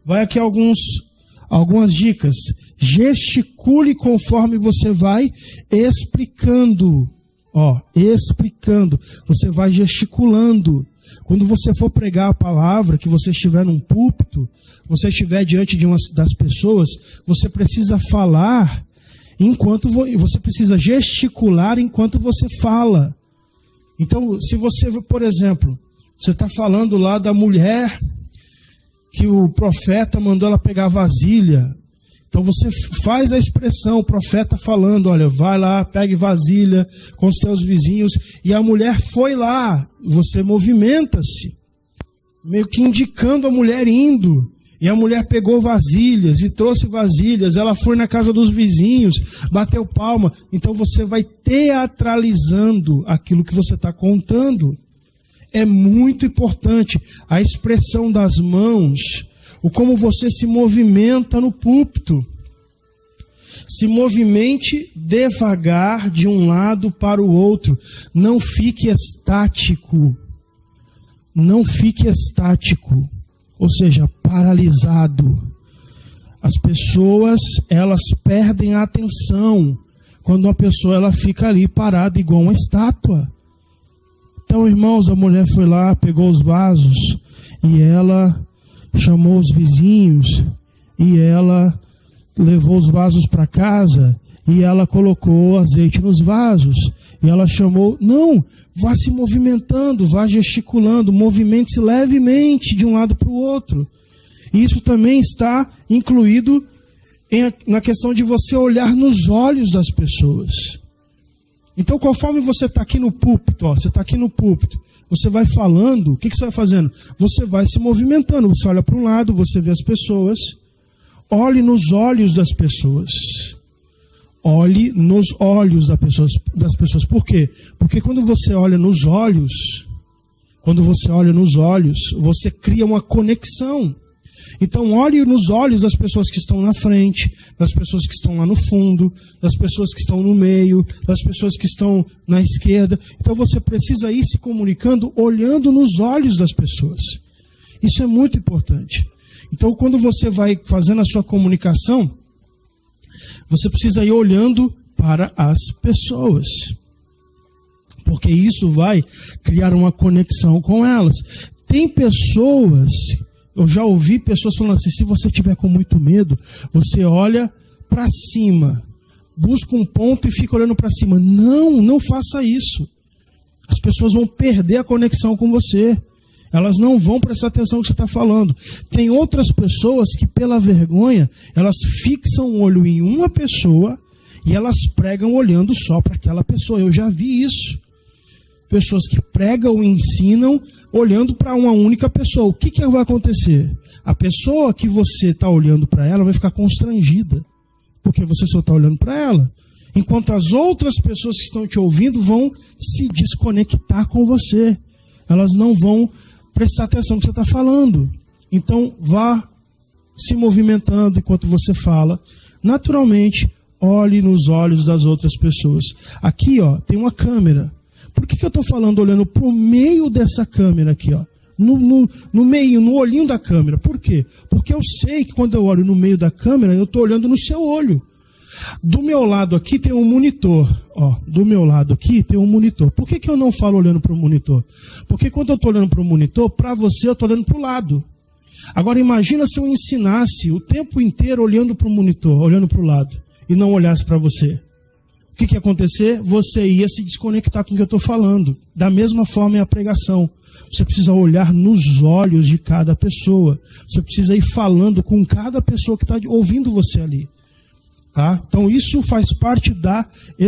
Vai aqui algumas dicas. Gesticule conforme você vai explicando. Explicando. Você vai gesticulando. Quando você for pregar a palavra, que você estiver num púlpito, você estiver diante de das pessoas, você precisa falar enquanto você precisa gesticular enquanto você fala. Então, se você, por exemplo, você está falando lá da mulher que o profeta mandou ela pegar vasilha. Então você faz a expressão, o profeta falando, olha, vai lá, pegue vasilha com os teus vizinhos. E a mulher foi lá, você movimenta-se, meio que indicando a mulher indo. E a mulher pegou vasilhas e trouxe vasilhas, ela foi na casa dos vizinhos, bateu palma. Então você vai teatralizando aquilo que você está contando. É muito importante a expressão das mãos, o como você se movimenta no púlpito. Se movimente devagar de um lado para o outro. Não fique estático. Não fique estático. Ou seja, paralisado. As pessoas, elas perdem a atenção quando uma pessoa ela fica ali parada igual uma estátua. Então, irmãos, a mulher foi lá, pegou os vasos e ela chamou os vizinhos e ela levou os vasos para casa e ela colocou azeite nos vasos e ela chamou, não, vá se movimentando, vá gesticulando, movimente-se levemente de um lado para o outro. E isso também está incluído na questão de você olhar nos olhos das pessoas. Então, conforme você está aqui no púlpito, você está aqui no púlpito, você vai falando, o que você vai fazendo? Você vai se movimentando, você olha para um lado, você vê as pessoas, olhe nos olhos das pessoas. Olhe nos olhos das pessoas. Por quê? Porque quando você olha nos olhos, você cria uma conexão. Então, olhe nos olhos das pessoas que estão na frente, das pessoas que estão lá no fundo, das pessoas que estão no meio, das pessoas que estão na esquerda. Então, você precisa ir se comunicando olhando nos olhos das pessoas. Isso é muito importante. Então, quando você vai fazendo a sua comunicação, você precisa ir olhando para as pessoas. Porque isso vai criar uma conexão com elas. Tem pessoas... Eu já ouvi pessoas falando assim, se você tiver com muito medo, você olha para cima, busca um ponto e fica olhando para cima. Não faça isso. As pessoas vão perder a conexão com você. Elas não vão prestar atenção no que você está falando. Tem outras pessoas que, pela vergonha, elas fixam o olho em uma pessoa e elas pregam olhando só para aquela pessoa. Eu já vi isso. Pessoas que pregam e ensinam olhando para uma única pessoa. O que vai acontecer? A pessoa que você está olhando para ela vai ficar constrangida, porque você só está olhando para ela. Enquanto as outras pessoas que estão te ouvindo vão se desconectar com você. Elas não vão prestar atenção no que você está falando. Então, vá se movimentando enquanto você fala. Naturalmente, olhe nos olhos das outras pessoas. Aqui, tem uma câmera. Por que eu estou falando olhando para o meio dessa câmera aqui, no meio, no olhinho da câmera? Por quê? Porque eu sei que quando eu olho no meio da câmera, eu estou olhando no seu olho. Do meu lado aqui tem um monitor. Do meu lado aqui tem um monitor. Por que eu não falo olhando para o monitor? Porque quando eu estou olhando para o monitor, para você eu estou olhando para o lado. Agora imagina se eu ensinasse o tempo inteiro olhando para o monitor, olhando para o lado, e não olhasse para você. O que ia acontecer? Você ia se desconectar com o que eu estou falando. Da mesma forma é a pregação. Você precisa olhar nos olhos de cada pessoa. Você precisa ir falando com cada pessoa que está ouvindo você ali. Tá? Então isso faz parte da